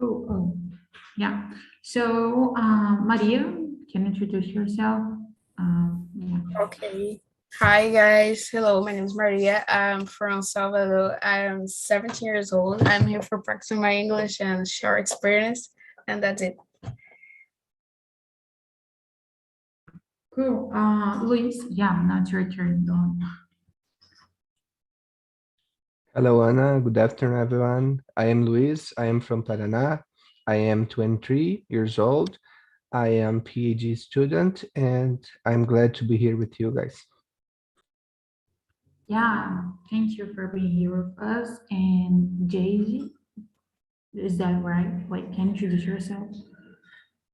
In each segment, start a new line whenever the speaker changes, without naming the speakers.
Oh, yeah. So, Maria, can you introduce yourself? Yeah.
Okay. Hi guys. Hello, my name is Maria. I'm from Salvador. I am 17 years old. I'm here for practicing my English and share experience, and that's it.
Cool. Luis, yeah, now it's your turn.
Hello, Anna. Good afternoon, everyone. I am Luis. I am from Paraná. I am 23 years old. I am PhD student, and I'm glad to be here with you guys.
Yeah, thank you for being here with us. And Jay, is that right? Like, can you introduce yourself?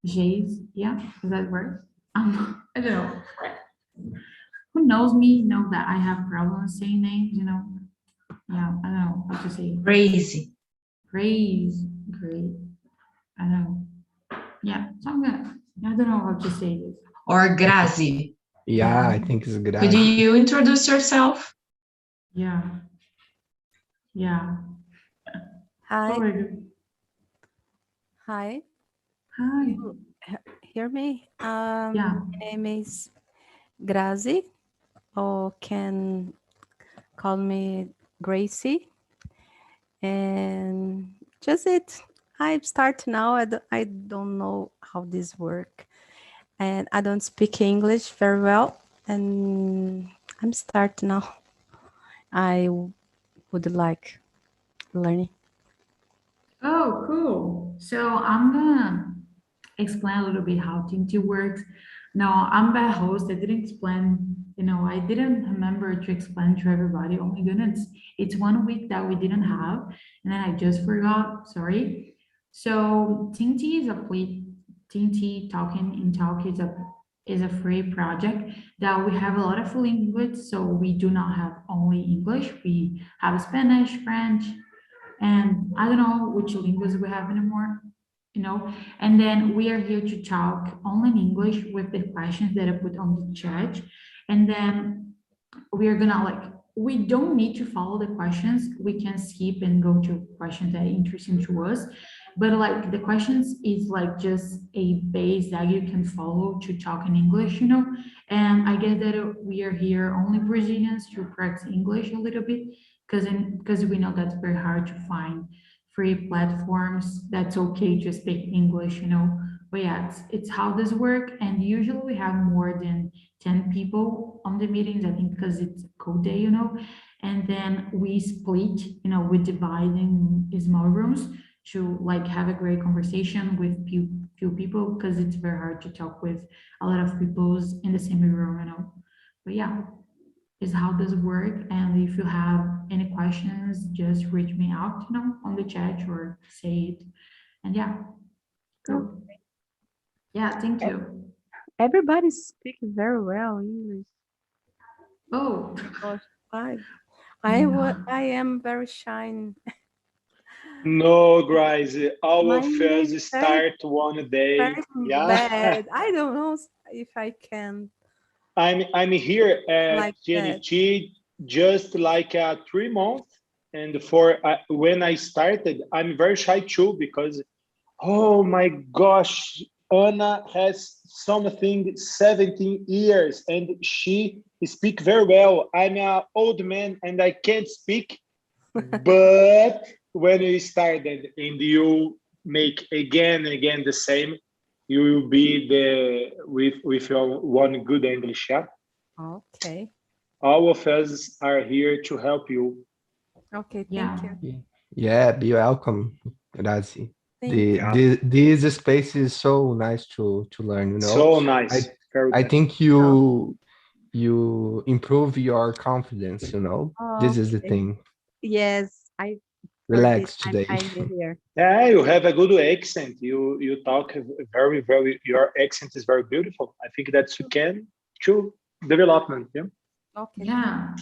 Jays, yeah, is that right? I don't know. Who knows me know that I have problems saying names, you know? Yeah, I don't know what to say.
Crazy.
Praise, great. I know. Yeah, so I'm gonna, I don't know how to say this.
Or Grazi.
Yeah, I think it's
Could
Grazi.
you introduce yourself?
Yeah. Yeah.
Hi.
How are you?
Hi.
Hi.
You hear me?
Yeah.
My name is Grazi, or can call me Gracie. And just it. I start now. I don't know how this work, and I don't speak English very well. And I'm start now. I would like learning.
Oh, cool. So I'm gonna explain a little bit how TNT works. Now, I'm the host. I didn't explain, I didn't remember to explain to everybody. Oh my goodness, it's 1 week that we didn't have, and then I just forgot. Sorry. So TNT is a free TNT Talking in Talk is a free project that we have a lot of language. So we do not have only English. We have Spanish, French, and I don't know which language we have anymore, and then we are here to talk only in English with the questions that I put on the chat. And then we are gonna we don't need to follow the questions. We can skip and go to questions that are interesting to us. But like the questions is like just a base that you can follow to talk in English, And I guess that we are here only Brazilians to practice English a little bit because we know that's very hard to find free platforms that's okay to speak English, But yeah, it's how this work. And usually we have more than 10 people on the meetings, I think because it's a code day, and then we split, we divide in small rooms to like have a great conversation with few people because it's very hard to talk with a lot of people in the same room, But yeah, is how this work. And if you have any questions, just reach me out, on the chat or say it. And yeah, go. Yeah, thank you.
Everybody speaks very well English.
Oh,
Gosh, I
yeah.
I am very shy.
No, guys, our
My English
first start one day.
very
Yeah,
bad. I don't know if I can
I'm here at
like that.
GNT just like 3 months, and for when I started, I'm very shy too because oh my gosh, Anna has something 17 years and she speak very well. I'm an old man and I can't speak. But when you started and you make again and again the same, you will be with your one good English. Yeah?
Okay.
All of us are here to help you.
Okay,
Yeah.
thank you.
Yeah, be welcome, Grazi.
Thank you.
Yeah.
This space is so nice to learn,
So nice. Very
I
nice.
think you improve your confidence, This is the
Okay.
thing.
Yes, I for this
Relax today.
I'm here.
Yeah, you have a good accent. You talk very, very, your accent is very beautiful. I think that you can to development. Yeah.
Okay,
Yeah.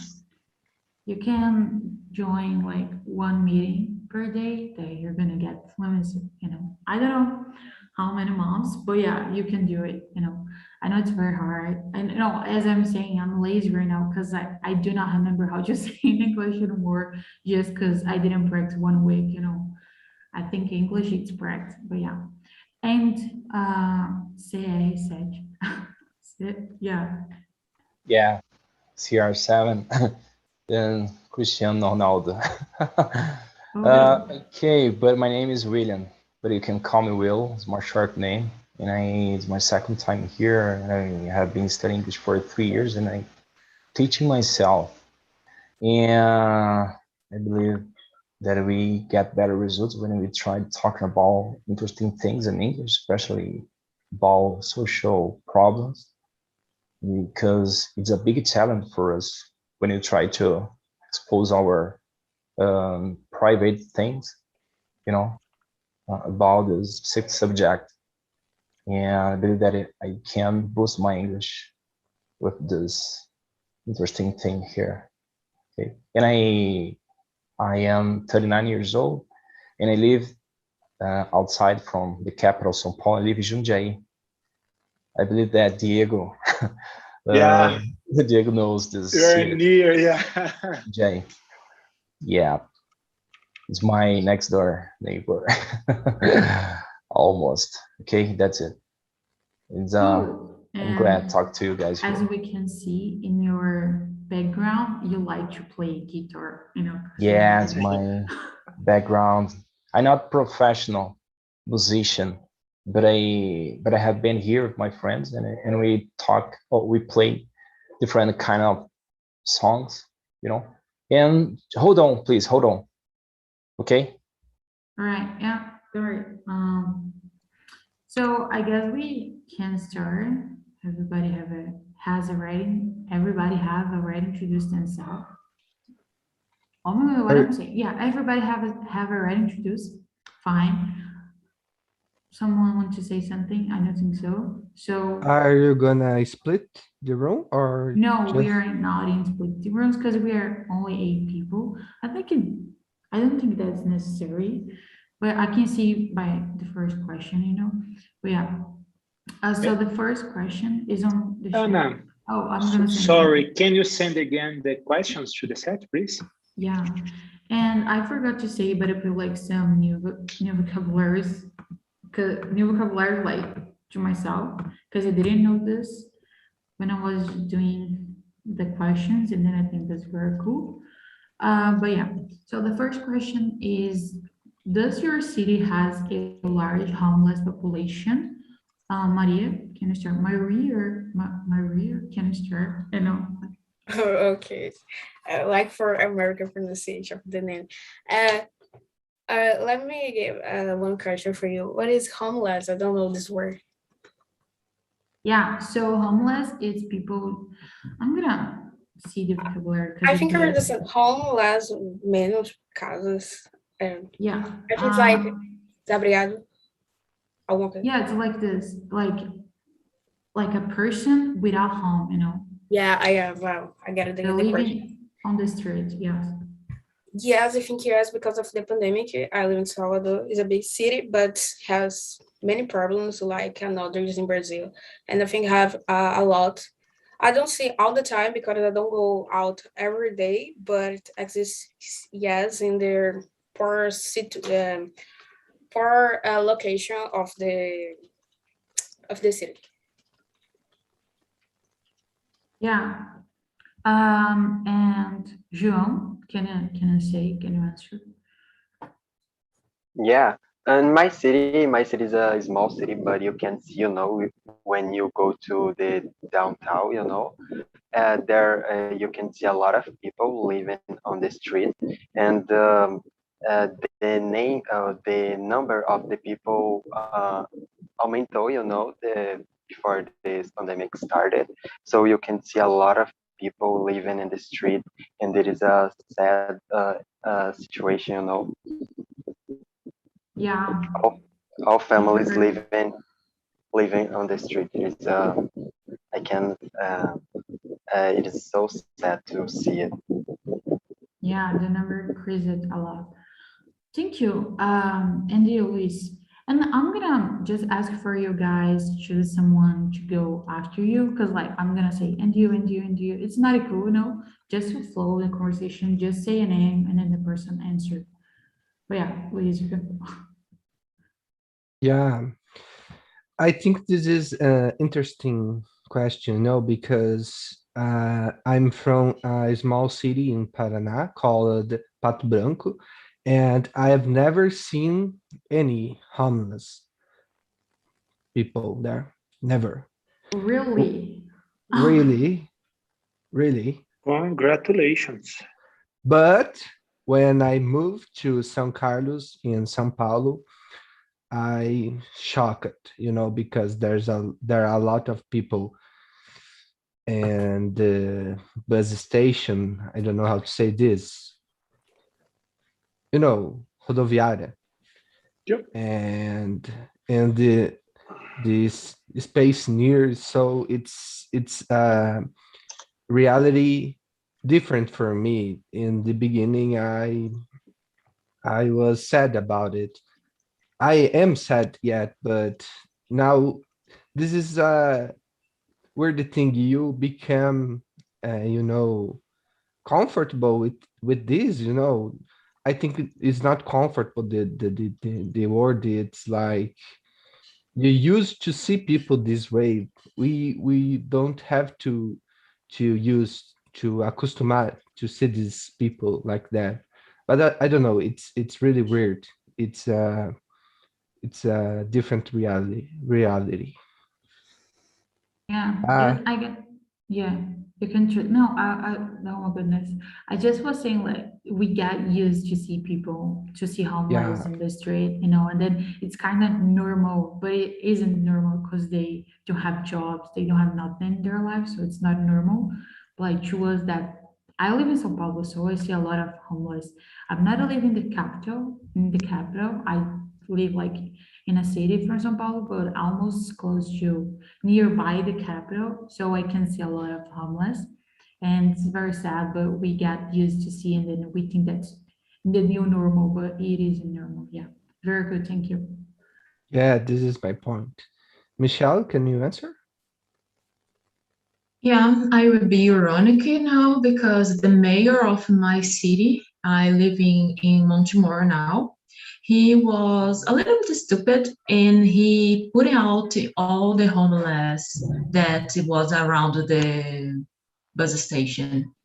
You can join like one meeting per day that you're gonna get fluency, I don't know how many months, but yeah, you can do it, I know it's very hard. And as I'm saying, I'm lazy right now because I do not remember how to say in English anymore just because I didn't practice 1 week, I think English it's correct, but yeah. And CR7. Yeah.
Yeah, CR7, then Cristiano Ronaldo. Okay, but my name is William, but you can call me Will. It's my short name, and it's my second time here, and I have been studying English for 3 years, and I teaching myself. And I believe that we get better results when we try talking about interesting things in English, especially about social problems, because it's a big challenge for us when you try to expose our private things, about this subject. And I believe that I can boost my English with this interesting thing here. Okay, and I am 39 years old, and I live outside from the capital, São Paulo. I live in Jundiaí. I believe that Diego,
Yeah.
Diego knows this.
You're near, yeah.
Jundiaí. Yeah, it's my next door neighbor. Almost. Okay, that's it. It's
Cool.
I'm glad to
And
talk to you guys
as
here.
we can see in your background, you like to play guitar, 'cause
Yeah,
you're
it's
like-
my background. I'm not professional musician, but I have been here with my friends, and we talk, or we play different kind of songs, And hold on, please, hold on. Okay.
All right, yeah, great. So I guess we can start. Everybody everybody have already introduced themselves. Oh my God, what I'm saying? Yeah, everybody have already introduced. Fine. Someone want to say something? I don't think so. So
Are you gonna split the room or
no, we
just-
are not in split rooms because we are only 8 people. I don't think that's necessary, but I can see by the first question. But yeah. So the first question is on the chat.
Anna,
Oh, I'm gonna send it.
sorry, can you send again the questions to the chat, please?
Yeah, and I forgot to say, but I feel like some new vocabularies, like to myself, because I didn't know this when I was doing the questions, and then I think that's very cool. But yeah, so the first question is, does your city has a large homeless population? Maria, can you start? Maria, can you start?
Okay. Like for American pronunciation of the name. Let me give one question for you. What is homeless? I don't know this word.
Yeah, so homeless is people. I'm gonna see the vocabulary.
I think I understand homeless menos casas.
Yeah.
I think it's like desabrigado.
Yeah, it's like this, like a person without home.
Yeah, I get it.
They're living on the street. Yes.
Yes, I think yes, because of the pandemic. I live in Salvador. It's a big city, but has many problems like others in Brazil. And I think have a lot. I don't see all the time because I don't go out every day, but it exists, yes, in their poor location of the city.
Yeah. And João, can you answer?
Yeah, and my city is a small city, but you can see, when you go to the downtown, there you can see a lot of people living on the street, and the number of the people aumentou, before this pandemic started. So you can see a lot of people living in the street, and it is a sad situation,
Yeah.
All families living on the street. It is it is so sad to see it.
Yeah, the number increased a lot. Thank you, Andy, Luis. And I'm gonna just ask for you guys to choose someone to go after you, because I'm gonna say and you. It's not cool, just to flow the conversation. Just say a name and then the person answer. But yeah, please, you can.
Yeah, I think this is an interesting question, because I'm from a small city in Paraná called Pato Branco, and I have never seen any homeless people there. Never.
Really?
Really, really.
Congratulations.
But when I moved to São Carlos in São Paulo, I shocked, because there are a lot of people, and the bus station, I don't know how to say this, rodoviária,
Yep.
and this space near, so it's reality different for me. In the beginning, I was sad about it. I am sad yet, but now this is where the thing you become, comfortable with this. I think it's not comfortable. The word, it's like you used to see people this way. We don't have to use to accustomar to see these people like that. But I don't know. It's really weird. It's a different reality.
Yeah,
Uh,
I get, yeah, you can, no, no, my goodness. I just was saying, like, we get used to see people, to see homeless
yeah,
in the street, and then it's kind of normal, but it isn't normal because they don't have jobs, they don't have nothing in their life, so it's not normal. But like, to us that, I live in São Paulo, so I see a lot of homeless. I'm not live in the capital. I live like in a city from São Paulo, but almost close to nearby the capital, so I can see a lot of homeless, and it's very sad. But we get used to seeing it, and we think that's the new normal, but it isn't normal. Yeah, very good. Thank you.
yeah, this is my point. Michelle, can you answer?
Yeah, I will be ironic now because the mayor of my city, I live in Montemor now, he was a little bit stupid and he put out all the homeless that was around the bus station.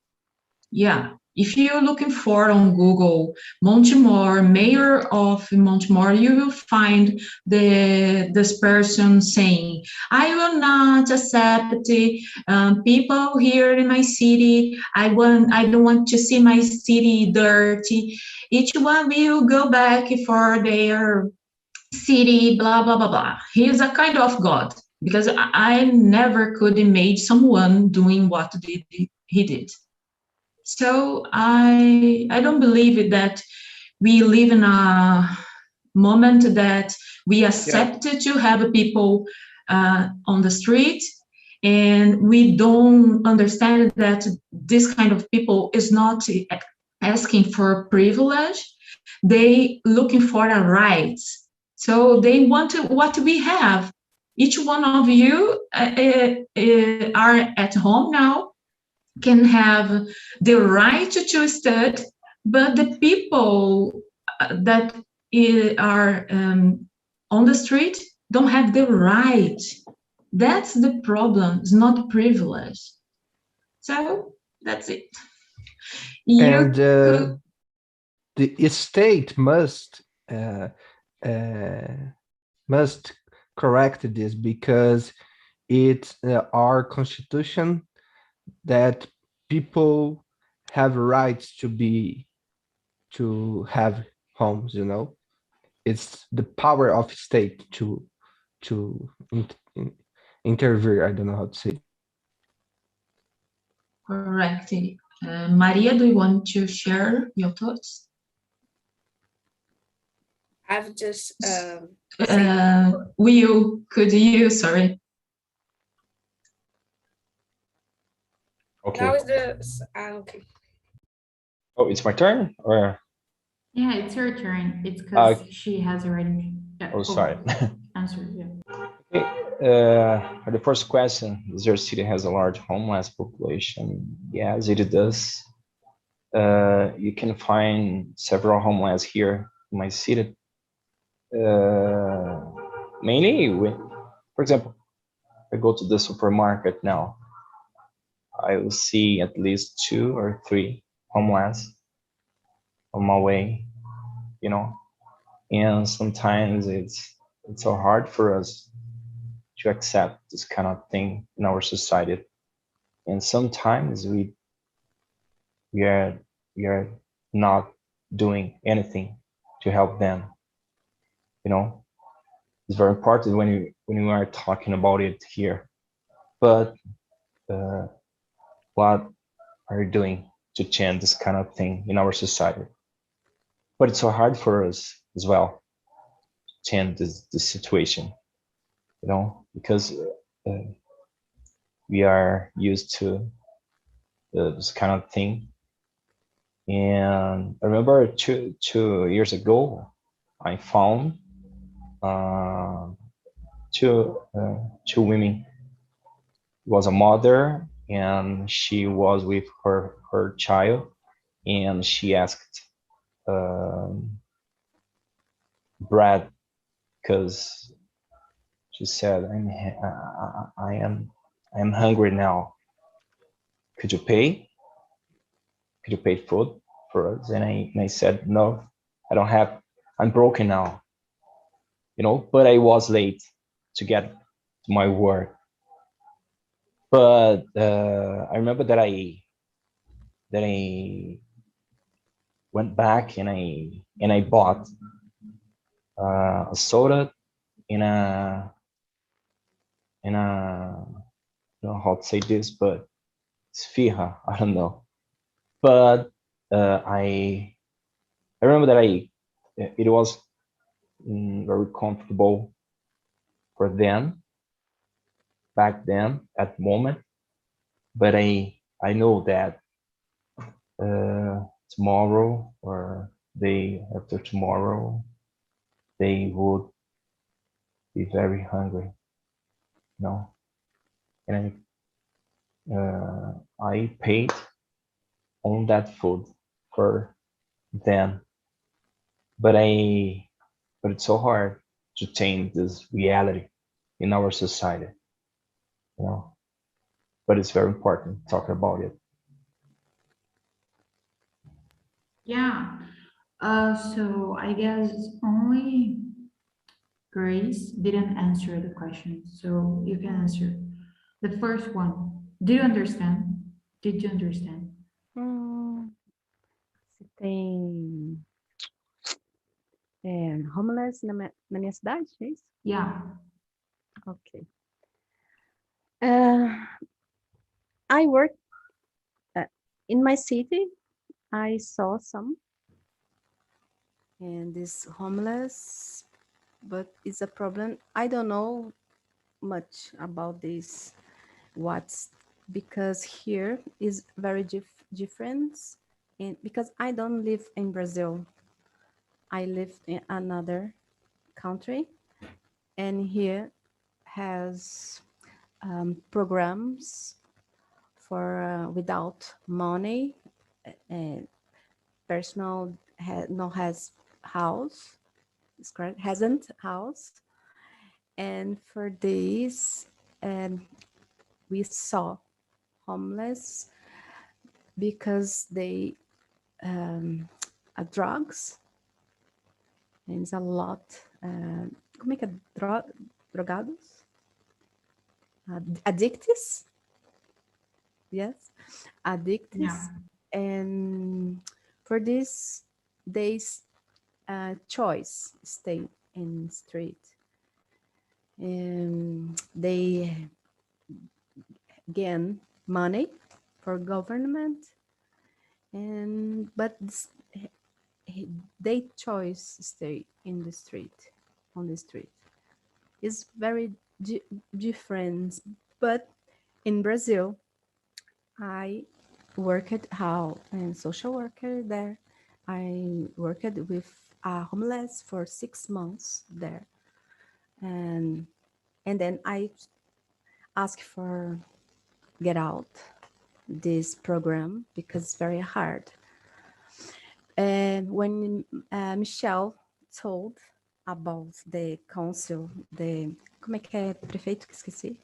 Yeah, if you're looking for on Google Montemor, mayor of Montemor, you will find this person saying, "I will not accept people here in my city. I don't want to see my city dirty. Each one will go back for their city, blah blah blah blah." He is a kind of God because I never could imagine someone doing what he did. So I don't believe that we live in a moment that we accept to have people on the street, and we don't understand that this kind of people is not asking for privilege. They looking for a rights. So they want what we have. Each one of you are at home now, can have the right to study, but the people that are on the street don't have the right. That's the problem. It's not privilege. So that's it.
And the state must correct this, because it's our constitution that people have rights to have homes. It's the power of state to interfere. I don't know how to say.
Correct. Maria, do you want to share your thoughts?
I've just
Could you, sorry.
Okay.
now is the okay.
Oh, it's my turn, or?
Yeah, it's your turn. It's because she has already. Yeah,
Oh, sorry.
Answered. Yeah.
Okay. For the first question, does your city has a large homeless population? Yes, it does. You can find several homeless here my city. Mainly when, for example, I go to the supermarket now, I will see at least 2 or 3 homeless on my way, you know, and sometimes it's so hard for us to accept this kind of thing in our society, and sometimes we are we are not doing anything to help them, you know. It's very important when you are talking about it here, but what are you doing to change this kind of thing in our society? But it's so hard for us as well to change this situation, you know, because we are used to this kind of thing. And I remember 2 years ago, I found two women. It was a mother, and she was with her child, and she asked bread because she said, I am hungry now. Could you pay? Could you pay food for us? And I said, no, I don't have. I'm broken now, you know. But I was late to get to my work. But I remember that I went back and I bought a soda in a I don't know how to say this, but sfiha, I don't know. But I remember that it was very comfortable for them back then at the moment. But I know that tomorrow or day after tomorrow they would be very hungry, you know. And I paid on that food for them, but it's so hard to change this reality in our society, you know. But it's very important to talk about it.
Yeah. So I guess only Grace didn't answer the question. So you can answer the first one. Did you understand? Did you understand?
Se tem homeless na minha cidade, é isso?
Yeah.
Ok. I work in my city. I saw some, and this homeless, but it's a problem. I don't know much about this. What's because here is very different, and because I don't live in Brazil, I live in another country, and here has programs for without money, and personal has house, it's correct, hasn't house, and for this, we saw homeless because they drugs, and it's a lot. Como é que é? Drogados? Addicts? Yes, addicts.
Yeah.
And for this, they choice stay in street. And they gain money for government, and but they choice stay in the street, on the street. It's very different. But in Brazil, I worked how and social worker there. I worked with homeless for 6 months there, and then I asked for get out this program because it's very hard. And when Michelle told about the council, como é que é prefeito que esqueci?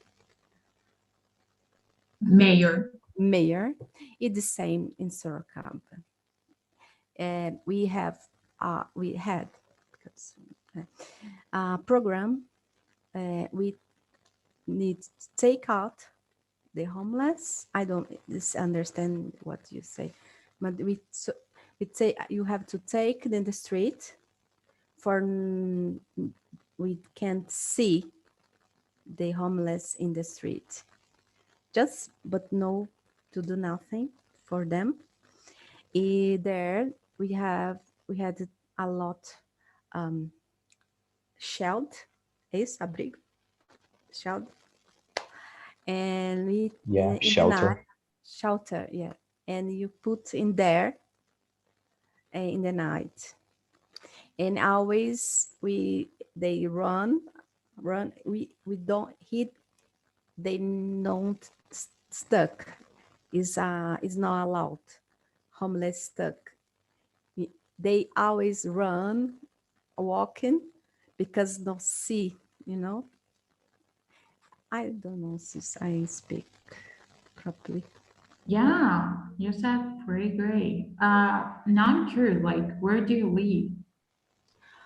Mayor.
Mayor. It's the same in Sorocaba. And we had a program. We need to take out the homeless. I don't understand what you say, but we say you have to take in the street for we can't see the homeless in the street. Just but no to do nothing for them. There we had a lot shelter, abrigo, shelter, and we in
shelter.
Shelter, yeah, and you put in there in the night, and always they run, we don't hit, they don't stuck, is not allowed, homeless stuck. They always run, walking, because don't see, I don't know if I speak properly.
Yeah, you said pretty great. Now I'm curious, like, where do you live?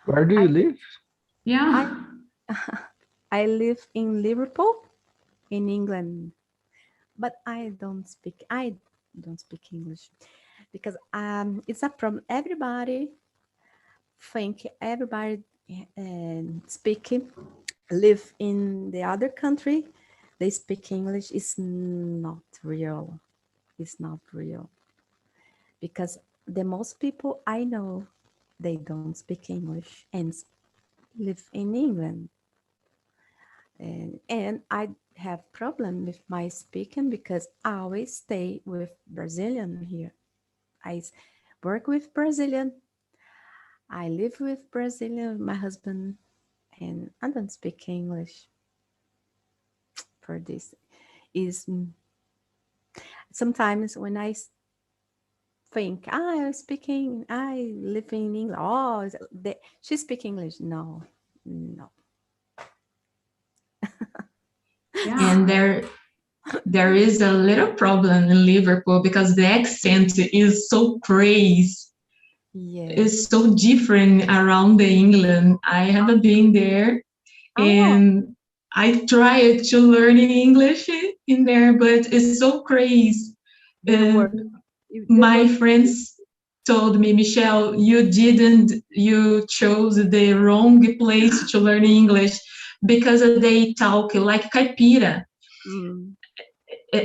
Where do you live?
Yeah.
I live in Liverpool, in England, but I don't speak English because it's a problem. Everybody speaking live in the other country, they speak English. Is not real. It's not real because the most people I know, they don't speak English and live in England. And I have problem with my speaking because I always stay with Brazilian here. I work with Brazilian. I live with Brazilian, my husband, and I don't speak English. For this is sometimes when I think I live in England. Oh, she speak English. No.
Yeah.
And there is a little problem in Liverpool because the accent is so crazy.
Yeah.
It's so different around the England. I haven't been there, and I tried to learn English in there, but it's so crazy. My friends told me, Michelle, you chose the wrong place to learn English because they talk like caipira.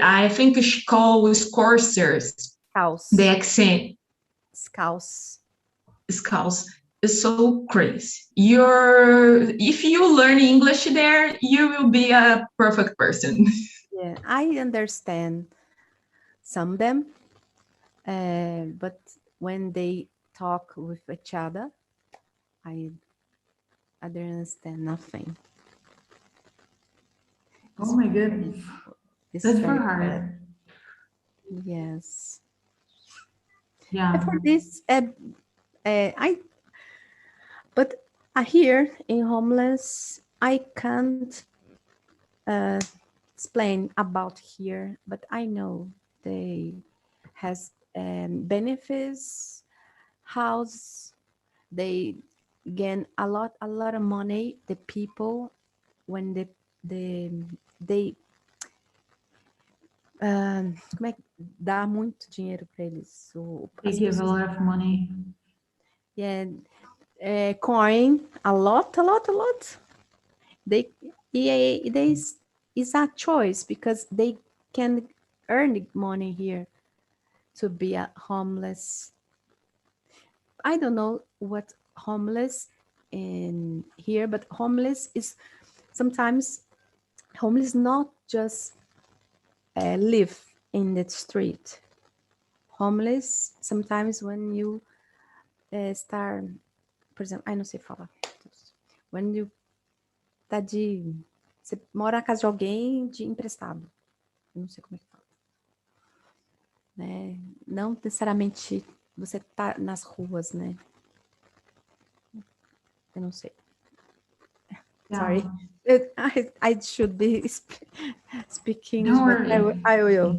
I think it's called Scorsers. The accent.
Scouse.
Is so crazy. If you learn English there, you will be a perfect person.
Yeah, I understand some of them, but when they talk with each other, I don't understand nothing.
Oh my goodness. That's very hard.
Yes.
Yeah.
For this, but here in homeless, I can't explain about here, but I know they has benefits, house, they gain a lot of money. The people when they como é que dá muito dinheiro para eles?
They give a lot of money.
Yeah, coin a lot. They is a choice because they can earn money here to be a homeless. I don't know what homeless in here, but homeless is sometimes homeless not just live in the street. Homeless sometimes when you start, por exemplo, não sei falar. When you você mora na casa de alguém de emprestado. Eu não sei como é que fala. Né? Não necessariamente você tá nas ruas, né? Eu não sei.
Yeah.
Sorry. I should be speaking,
Don't
but
worry.
I will.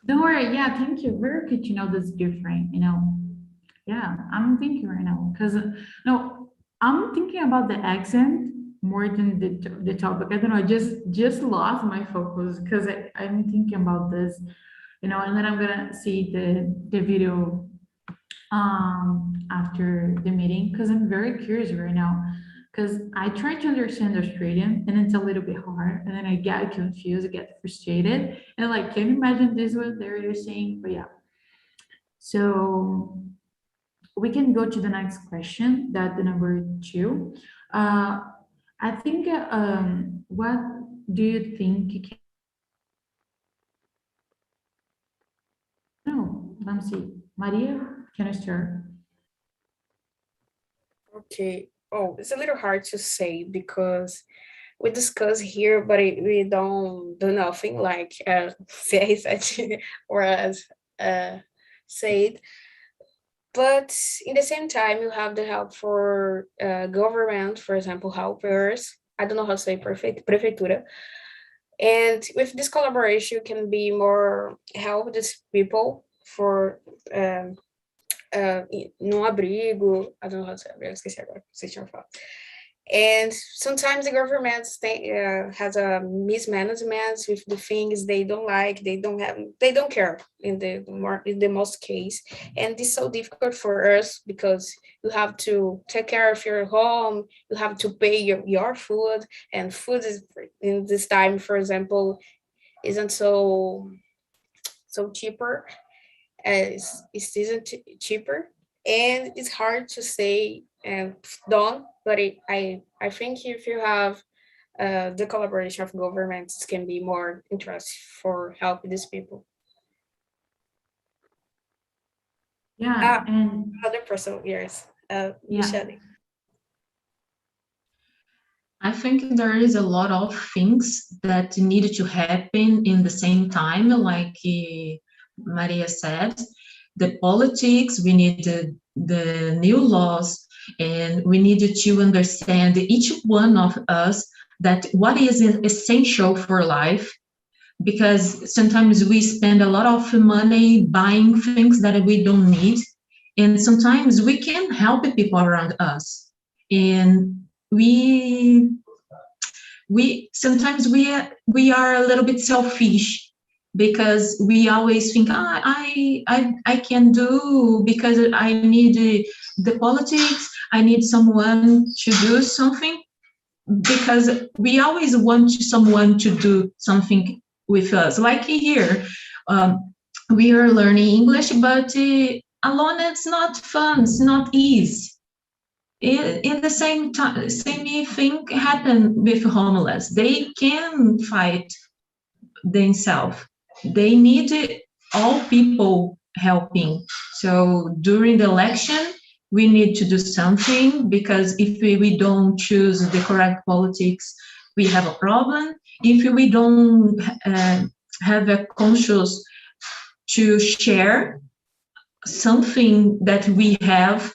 Don't worry. Yeah, thank you. Very good to know that's different, Yeah, I'm thinking right now because no, I'm thinking about the accent more than the topic. I don't know. I just lost my focus because I'm thinking about this, and then I'm gonna see the video after the meeting because I'm very curious right now because I try to understand Australian and it's a little bit hard and then I get confused, I get frustrated and like can you imagine this what they're saying? But yeah. So we can go to the next question, that the number 2. I think what do you think you can no, let me see. Maria, can you start?
Okay. Oh, it's a little hard to say because we discuss here, but we don't do nothing like say said or as said. But in the same time, you have the help for government, for example, helpers. I don't know how to say perfect prefeitura. And with this collaboration, you can be more help these people for no abrigo. I don't know how to say abrigo, esqueci agora, vocês tinham falado. And sometimes the government has a mismanagement with the things they don't like, they don't care in the most case. And it's so difficult for us because you have to take care of your home, you have to pay your food, and food is in this time, for example, isn't so cheaper. It isn't cheaper, and it's hard to say done. But I think if you have the collaboration of governments, can be more interesting for help these people.
Yeah, and
Other person, yes,
yeah.
Michelle.
I think there is a lot of things that needed to happen in the same time, like Maria said. The politics, we need the new laws, and we needed to understand each one of us that what is essential for life, because sometimes we spend a lot of money buying things that we don't need, and sometimes we can help the people around us, and we sometimes we are a little bit selfish because we always think I can do because I need the politics, I need someone to do something, because we always want someone to do something with us. Like here, we are learning English, but alone it's not fun, it's not easy. In the same time, same thing happened with homeless. They can fight themselves. They need all people helping. So during the election, we need to do something, because if we don't choose the correct politics, we have a problem. If we don't have a conscious to share something that we have,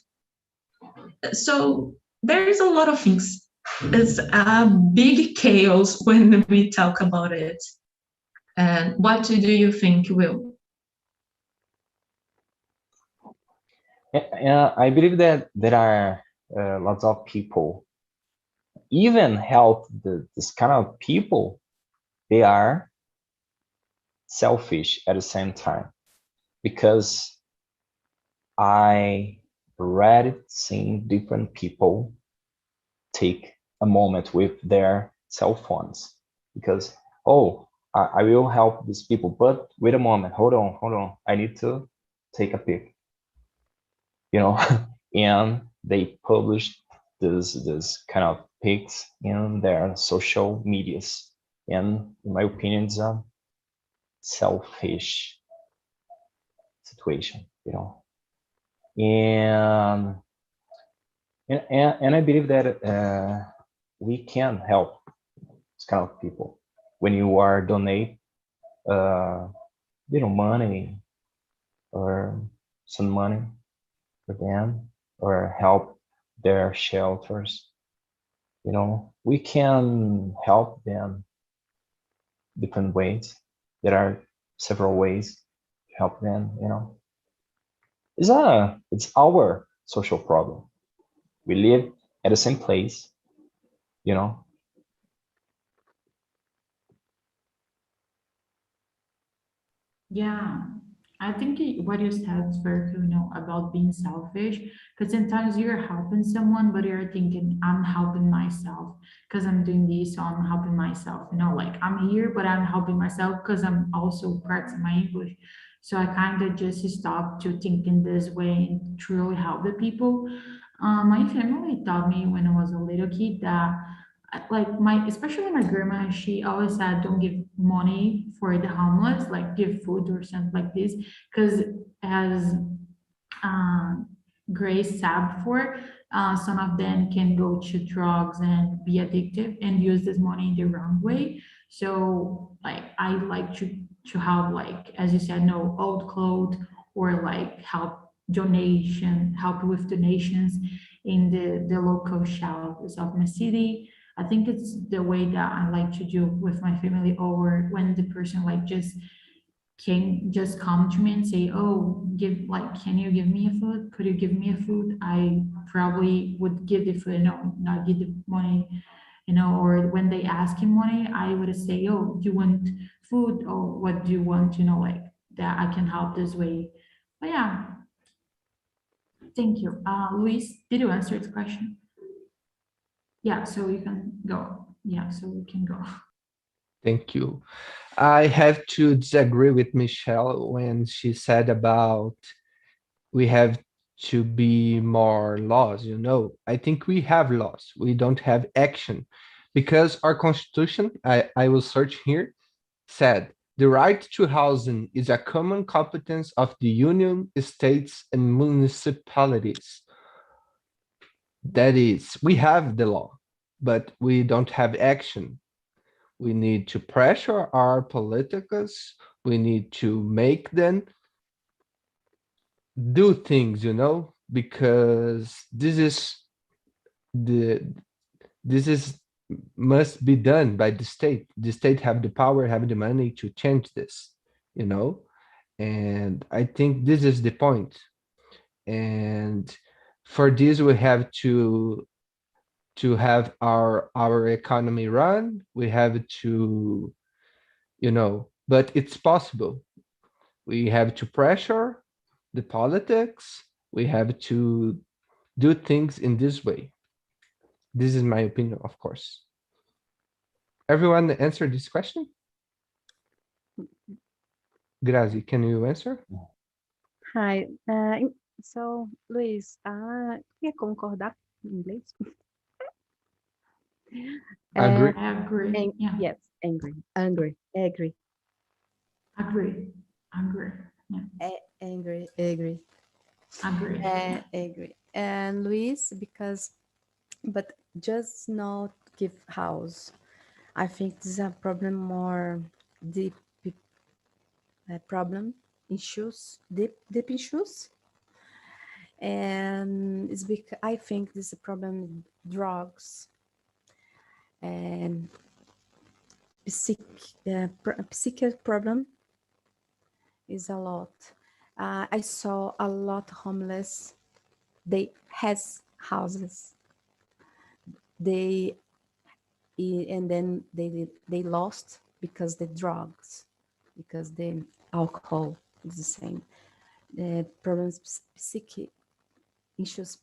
so there is a lot of things. It's a big chaos when we talk about it. And what do you think, Will?
I believe that there are lots of people, even help this kind of people, they are selfish at the same time, because I read, seen different people take a moment with their cell phones because, oh, I will help these people, but wait a moment, hold on, I need to take a pic, and they published this kind of pics in their social medias, and in my opinion, it's a selfish situation, and I believe that we can help this kind of people when you are donate money or some money for them, or help their shelters. You know, we can help them different ways. There are several ways to help them, you know. It's our social problem. We live at the same place, you know.
Yeah, I think what you said is very true, about being selfish. Because sometimes you're helping someone, but you're thinking, I'm helping myself because I'm doing this, so I'm helping myself. Like I'm here, but I'm helping myself because I'm also practicing my English. So I kind of just stopped to thinking this way and truly help the people. My family taught me when I was a little kid that like especially my grandma, she always said don't give money for the homeless, like give food or something like this, because as uh, Grace said before, some of them can go to drugs and be addictive and use this money in the wrong way. So like I like to have, like as you said, no old clothes, or like help with donations in the local shelters of my city. I think it's the way that I like to do with my family, or when the person like can just come to me and say, oh, can you give me a food? Could you give me a food? I probably would give the food, no, not give the money, or when they ask him money, I would say, oh, do you want food, or what do you want, like that I can help this way. But yeah, thank you. Luis, did you answer the question? Yeah, so you can go. Yeah, so we can go.
Thank you. I have to disagree with Michelle when she said about we have to be more laws. I think we have laws. We don't have action because our constitution, I will search here, said the right to housing is a common competence of the union, states, and municipalities. That is, we have the law, but we don't have action. We need to pressure our politicals. We need to make them do things, because the this is must be done by the state. The state have the power, have the money to change this, and I think this is the point. And for this, we have to have our economy run. We have to, but it's possible. We have to pressure the politics. We have to do things in this way. This is my opinion, of course. Everyone answer this question? Grazi, can you answer?
Hi. So, Luiz, quer concordar em inglês?
Agree.
I agree. Yeah.
Yes, agree.
Agree. Yeah.
Agree.
Agree.
Agree. And Luis, but just not give house. I think this is a problem more deep problem issues, deep issues. And it's because I think this is a problem with drugs and psychic problem is a lot. I saw a lot homeless. They has houses. And then they lost because the drugs, because the alcohol is the same. The problems, psychic issues,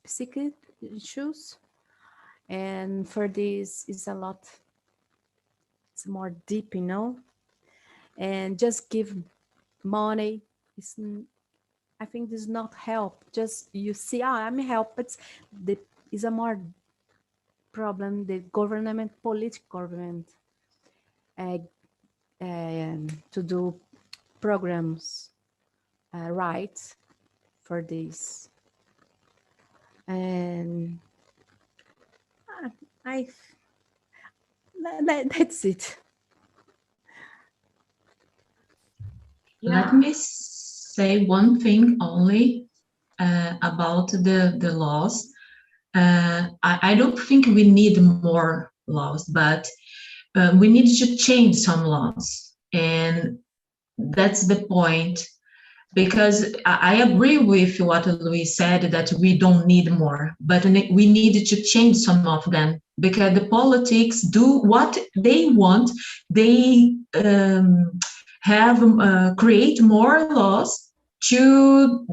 and for this is a lot. It's more deep, and just give money is, I think, does not help. Just you see, I'm help, but is a more problem. The political government, to do programs right for this, and that's it.
Let me say one thing only about the laws. I don't think we need more laws, but we need to change some laws. And that's the point, because I agree with what Luis said, that we don't need more, but we need to change some of them, because the politics do what they want. They create more laws to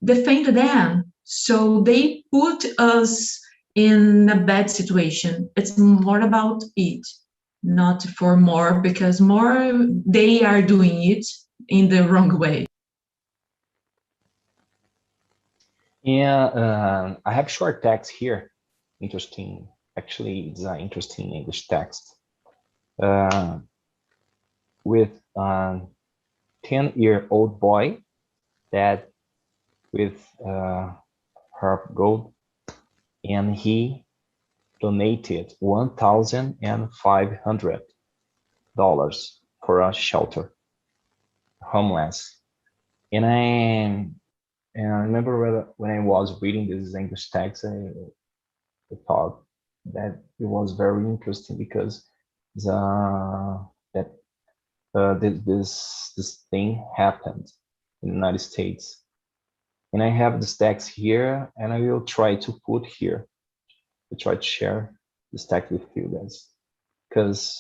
defend them. So they put us in a bad situation. It's more about it, not for more, because more they are doing it in the wrong way.
Yeah, I have short text here. Interesting. Actually, it's an interesting English text. With a 10-year-old boy that with her gold, and he donated $1,500 for a shelter, homeless. And I remember when I was reading this English text, I thought that it was very interesting, because this thing happened in the United States. And I have this text here, and I will try to put here, to try to share this text with you guys, because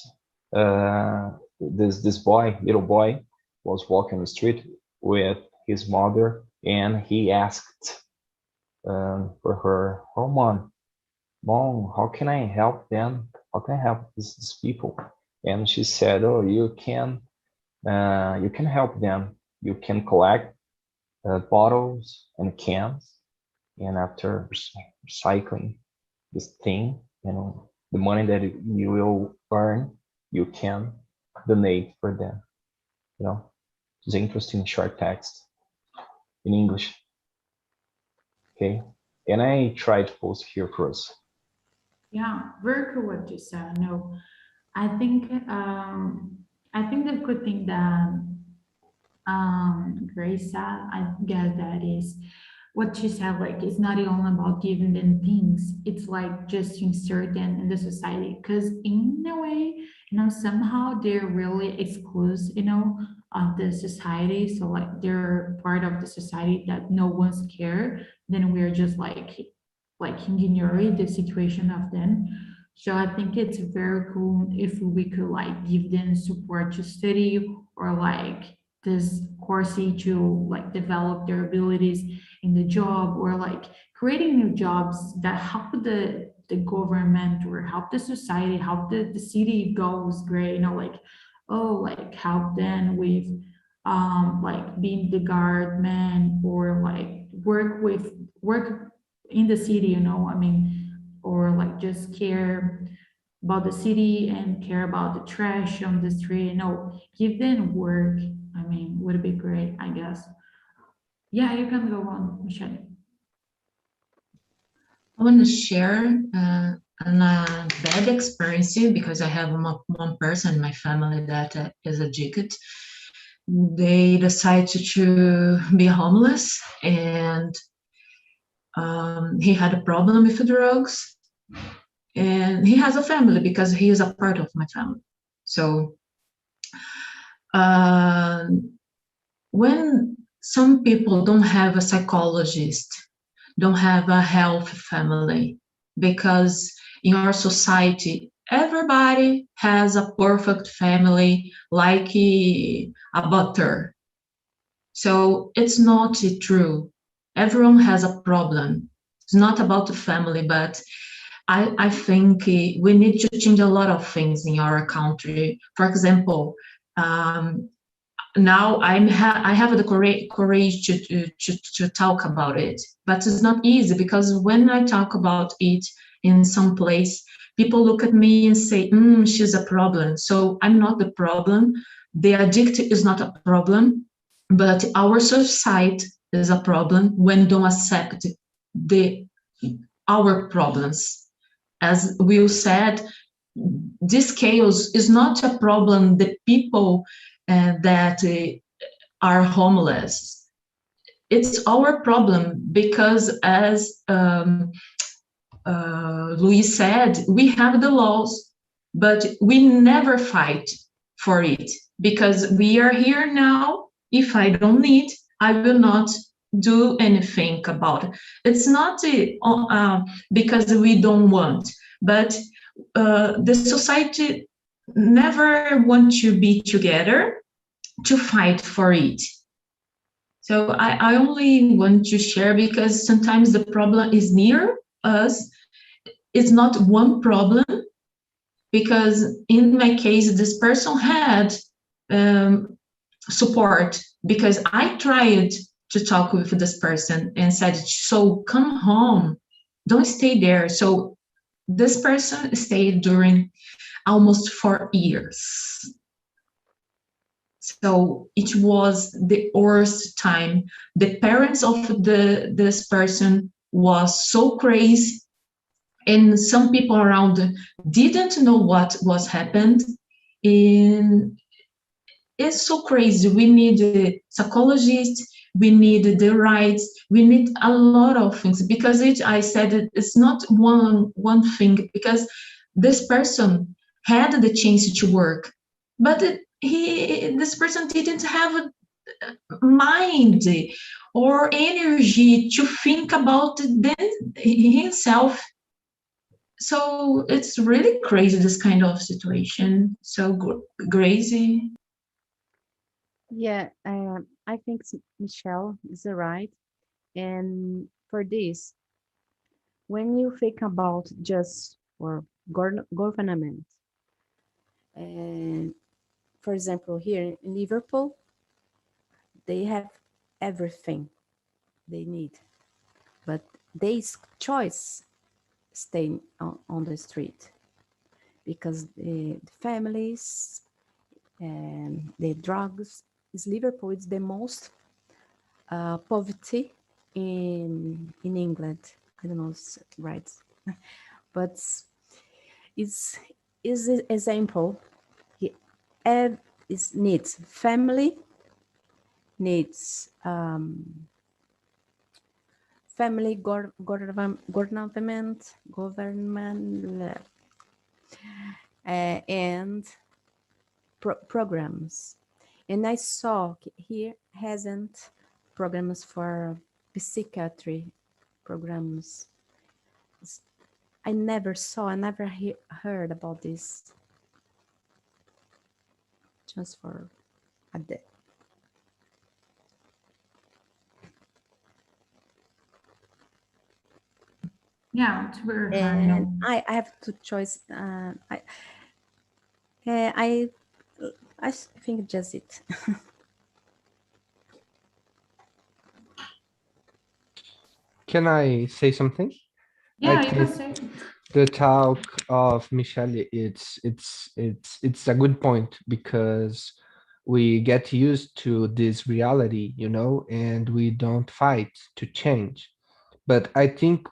this little boy, was walking the street with his mother, and he asked for her, "Oh, mom, how can I help them? How can I help these people?" And she said, "Oh, you can help them. You can collect bottles and cans, and after recycling this thing, the money that you will earn, you can donate for them." It's an interesting short text in English. Okay, and I tried to post here for us.
Yeah, very cool what you said. No, I think the good thing that Grace said, I guess that is what she said, like it's not only about giving them things, it's like just to insert them in the society, because in a way, somehow they're really exclusive, of the society. So like they're part of the society that no one's care, then we're just like ignoring the situation of them. So I think it's very cool if we could like give them support to study, or like this course to like develop their abilities in the job, or like creating new jobs that help the government, or help the society, help the city goes great, like, oh, like help them with like being the guardman, or like work in the city, I mean, or like just care about the city and care about the trash on the street, give them work. I mean, would be great, I guess. Yeah, you can go on, Michelle.
I want to share a bad experience, because I have one person in my family that is addicted. They decided to be homeless, and he had a problem with drugs, and he has a family because he is a part of my family. So when some people don't have a psychologist, don't have a health family, because in our society, everybody has a perfect family, like a butter. So it's not true. Everyone has a problem. It's not about the family, but I think we need to change a lot of things in our country. For example, now I have the courage to talk about it, but it's not easy, because when I talk about it in some place, people look at me and say, she's a problem. So I'm not the problem. The addict is not a problem, but our society is a problem when don't accept our problems. As Will said, this chaos is not a problem. The people that are homeless, it's our problem, because as Luis said, we have the laws, but we never fight for it because we are here now. If I don't need, I will not do anything about it. It's not because we don't want, but the society never want to be together to fight for it. So I only want to share because sometimes the problem is near us. It's not one problem, because in my case, this person had support because I tried to talk with this person and said, so come home, don't stay there. So this person stayed during almost 4 years. So it was the worst time. The parents of this person was so crazy, and some people around didn't know what was happened. And it's so crazy. We need a psychologist, we need the rights, we need a lot of things, because I said it's not one thing, because this person had the chance to work, but this person didn't have a mind or energy to think about himself. So it's really crazy, this kind of situation. So crazy.
Yeah, I think Michelle is right. And for this, when you think about just for government, and for example, here in Liverpool, they have everything they need, but they choice staying on the street because the families and the drugs. Is Liverpool is the most poverty in England. I don't know if it's right, but it's an example. He needs family, needs family, government, and programs. And I saw here hasn't programs for psychiatry programs. I never heard about this. Just for a day.
Yeah, it's very hard.
And I have to choice. I think just it.
Can I say something?
Yeah,
I
you can
think
say.
the talk of Michelle, it's a good point, because we get used to this reality, and we don't fight to change. But I think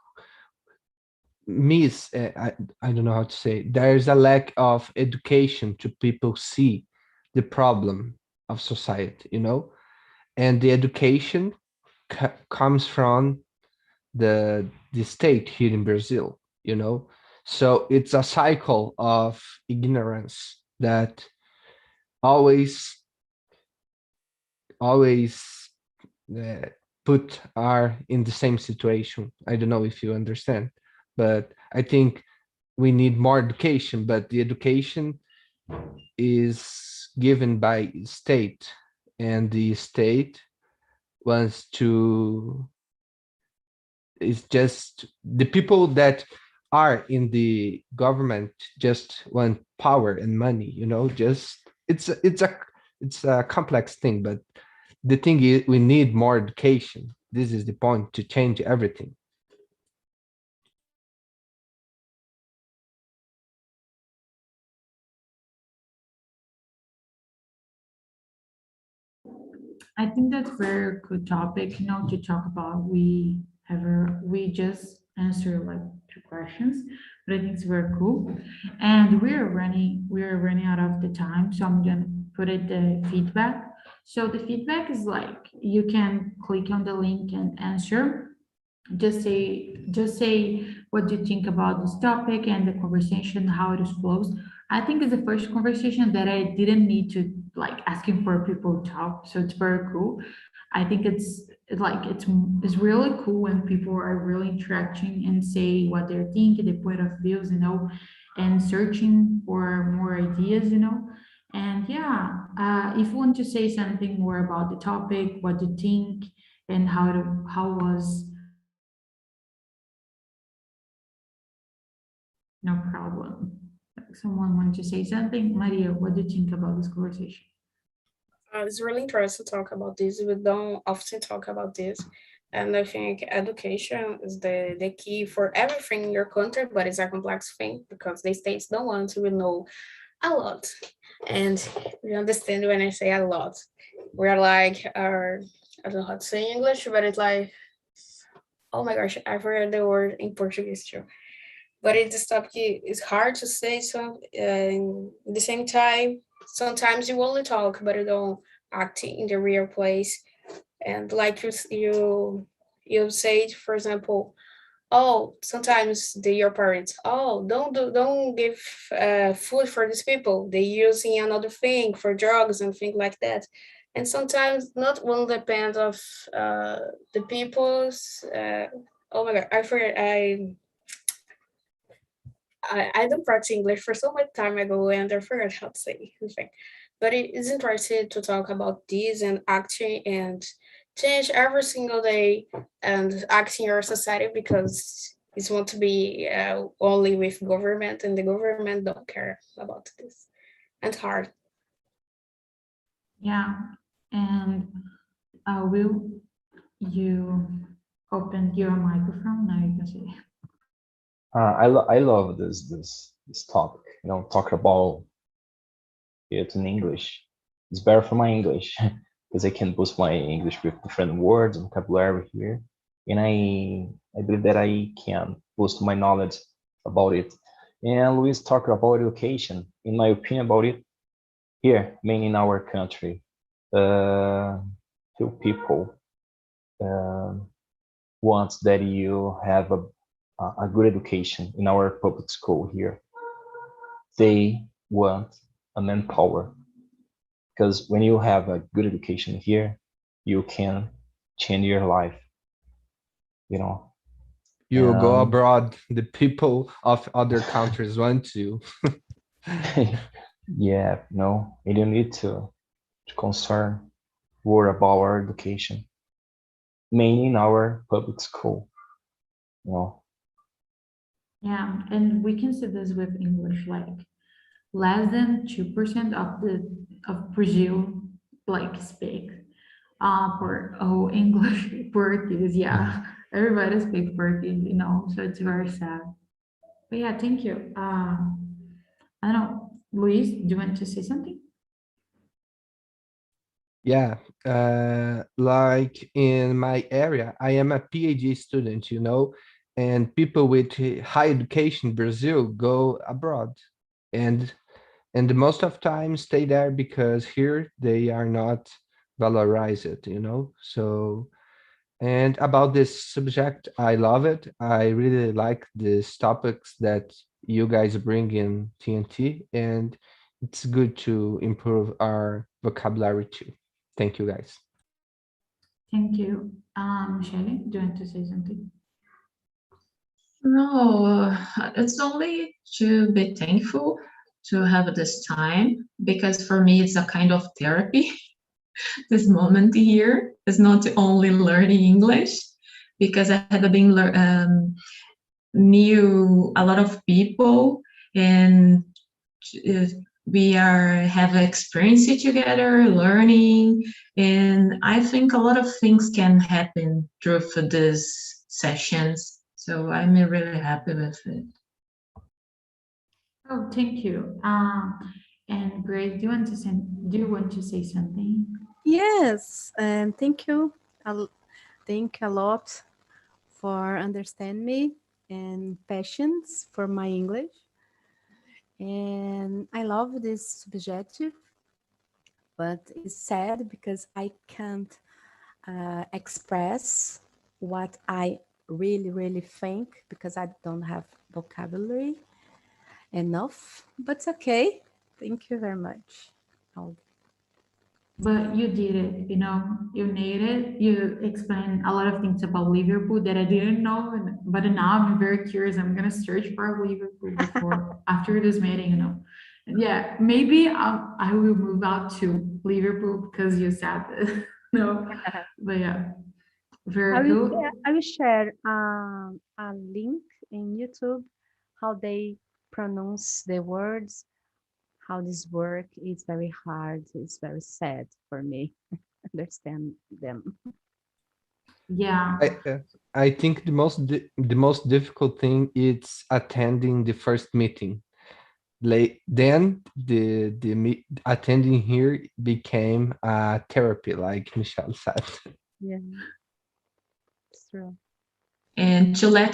I don't know how to say, there's a lack of education to people see the problem of society, and the education comes from the state here in Brazil, so it's a cycle of ignorance that always uh, put are in the same situation. I don't know if you understand, but I think we need more education, but the education is given by state, and the state wants to, it's just the people that are in the government just want power and money, just it's a complex thing, but the thing is we need more education. This is the point to change everything.
I think that's a very good topic, to talk about. We just answer like 2 questions, but I think it's very cool. And we're running out of the time, so I'm gonna put it the feedback. So the feedback is like you can click on the link and answer. Just say what do you think about this topic and the conversation, how it is closed. I think it's the first conversation that I didn't need to like asking for people to talk, so it's very cool. I think it's really cool when people are really interacting and say what they're thinking, their point of views, and searching for more ideas, And yeah, if you want to say something more about the topic, what do you think, and how was, no problem. Someone want to say something? Maria, what do you think about this conversation?
It's really interesting to talk about this. We don't often talk about this. And I think education is the key for everything in your country, but it's a complex thing because the states don't want to know a lot. And you understand when I say a lot. We're like, I don't know how to say in English, but it's like, oh my gosh, I forgot the word in Portuguese too. But it's a topic it's hard to say. So at the same time, sometimes you only talk, but you don't act in the real place. And like you say, for example, oh, sometimes your parents, oh, don't give food for these people. They using another thing for drugs and things like that. And sometimes not one depend of the people's. Oh my God, I forget. I don't practice English for so much time ago, and I forgot how to say anything. But it is interesting to talk about this and acting and change every single day and act in your society because it's want to be only with government, and the government don't care about this. And it's hard.
Yeah, and will you open your microphone? Now you can say.
I love this topic. Talk about it in English. It's better for my English because I can boost my English with different words and vocabulary here, and I believe that I can boost my knowledge about it. And Luis talked about education. In my opinion about it, here, mainly in our country, few people want that you have a good education in our public school here. They want a manpower because when you have a good education here, you can change your life, you know.
You go abroad, the people of other countries want to.
Yeah, no, you don't need to worry about our education, mainly in our public school, you know.
Yeah, and we can see this with English, like less than 2% of Brazil like speak for English Portuguese. Yeah, everybody speaks Portuguese, so it's very sad. But yeah, thank you. I don't know, Luis, do you want to say something?
Yeah, like in my area, I am a PhD student, and people with high education in Brazil go abroad, and most of time stay there because here they are not valorized, So, and about this subject, I love it. I really like these topics that you guys bring in TNT, and it's good to improve our vocabulary too. Thank you, guys.
Thank you. Michelle, do you want to say something?
No, it's only to be thankful to have this time because for me it's a kind of therapy. This moment here is not only learning English because I had been knew a lot of people and we have experience together learning, and I think a lot of things can happen through these sessions, so I'm really happy with it.
Oh, thank you. And Grace, do you want to say something?
Yes, and thank you. Thank a lot for understand me and patience for my English. And I love this subjective, but it's sad because I can't express what I really, really think because I don't have vocabulary enough, but it's okay. Thank you very much.
But you did it, you made it. You explained a lot of things about Liverpool that I didn't know, but now I'm very curious. I'm gonna search for Liverpool before after this meeting, And yeah, maybe I will move out to Liverpool because you said that. No, but yeah, very cool.
I will share a link in YouTube how they pronounce the words, how this work is very hard. It's very sad for me understand them.
Yeah,
I think the most difficult thing is attending the first meeting. Then attending here became a therapy, like Michelle said.
Yeah, it's true.
And to let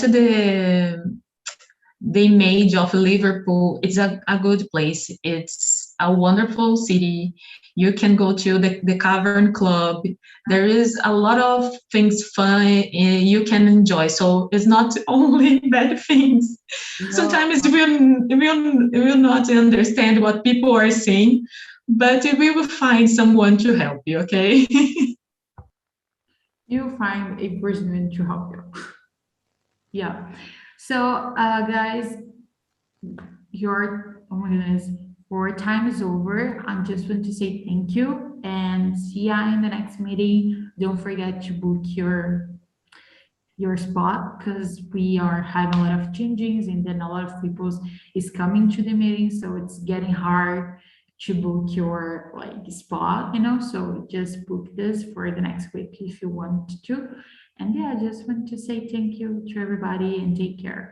the image of Liverpool, it's a good place. It's a wonderful city. You can go to the Cavern Club. There is a lot of things fun you can enjoy. So it's not only bad things. Sometimes we will not understand what people are saying, but we will find someone to help you, okay?
you find a person to help you. Yeah. So, guys, oh my goodness, your time is over. I just want to say thank you and see ya in the next meeting. Don't forget to book your spot because we are having a lot of changes and then a lot of people is coming to the meeting, so it's getting hard to book your spot, so just book this for the next week if you want to. And yeah, I just want to say thank you to everybody and take care.